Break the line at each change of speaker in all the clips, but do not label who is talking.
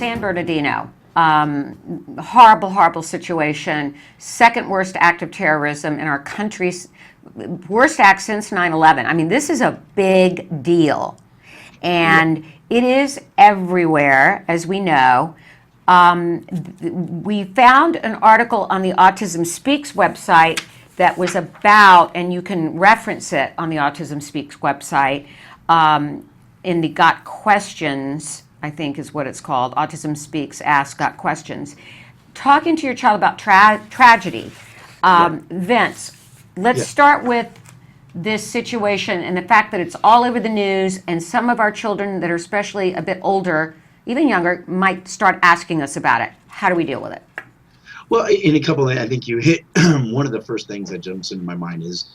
San Bernardino. Horrible, horrible situation. Second worst act of terrorism in our country's worst act since 9/11. I mean, this is a big deal. And it is everywhere, as we know. We found an article on the Autism Speaks website that was about, and you can reference it on the Autism Speaks website, in the Got Questions, I think is what it's called, Autism Speaks Ask Got Questions. Talking to your child about tragedy. Vince, let's start with this situation and the fact that it's all over the news, and some of our children that are especially a bit older, even younger, might start asking us about it. How do we deal with it?
Well, in a couple of, I think you hit one of the first things that jumps into my mind is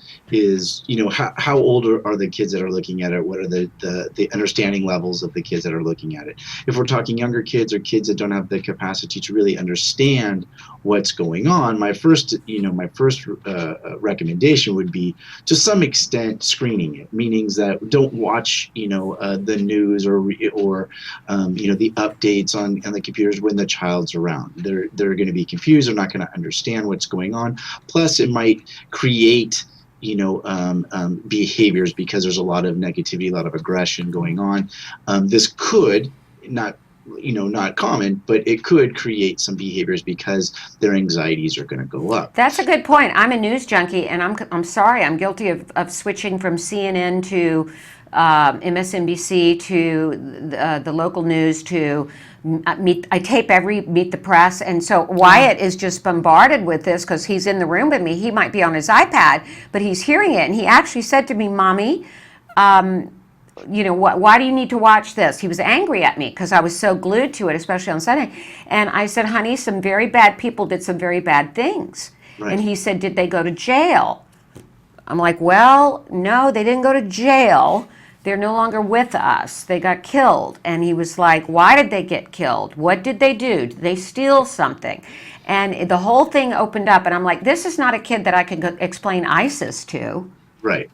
how old are the kids that are looking at it? What are the understanding levels of the kids that are looking at it? If we're talking younger kids or kids that don't have the capacity to really understand what's going on, my first recommendation would be, to some extent, screening it. Meaning that don't watch the news or the updates on the computers when the child's around. They're going to be confused. They're not going to understand what's going on. Plus, it might create behaviors because there's a lot of negativity, a lot of aggression going on. This could not common, but it could create some behaviors because their anxieties are going to go up.
That's a good point. I'm a news junkie, and I'm sorry, I'm guilty of switching from CNN to MSNBC to the local news to I tape every Meet the Press, and so Wyatt is just bombarded with this because he's in the room with me. He might be on his iPad, but he's hearing it, and he actually said to me, "Mommy, why do you need to watch this?" He was angry at me because I was so glued to it, especially on Sunday. And I said, "Honey, some very bad people did some very bad things." Right. And he said, "Did they go to jail?" I'm like, "Well, no, they didn't go to jail. They're no longer with us. They got killed." And he was like, "Why did they get killed? What did they do? Did they steal something?" And the whole thing opened up, and I'm like, this is not a kid that I can explain ISIS to.
Right.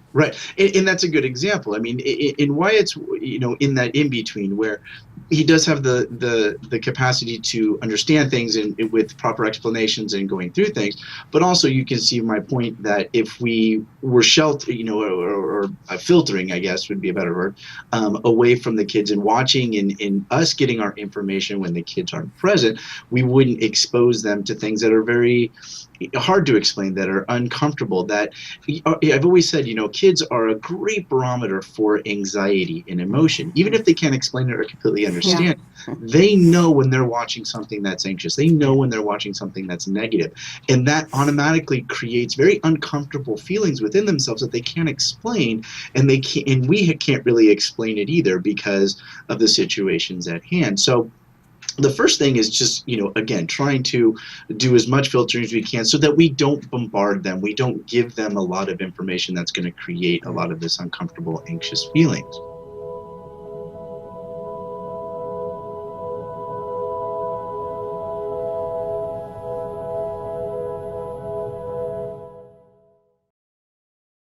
And that's a good example. I mean, in Wyatt's, in that in-between where he does have the capacity to understand things and with proper explanations and going through things, but also you can see my point that if we were or filtering, I guess would be a better word, away from the kids and watching and us getting our information when the kids aren't present, we wouldn't expose them to things that are very hard to explain, that are uncomfortable. That I've always said, kids are a great barometer for anxiety and emotion. Even if they can't explain it or completely understand, they know when they're watching something that's anxious. They know when they're watching something that's negative. And that automatically creates very uncomfortable feelings within themselves that they can't explain, and we can't really explain it either because of the situations at hand. So the first thing is just, again, trying to do as much filtering as we can so that we don't bombard them. We don't give them a lot of information that's going to create a lot of this uncomfortable, anxious feelings.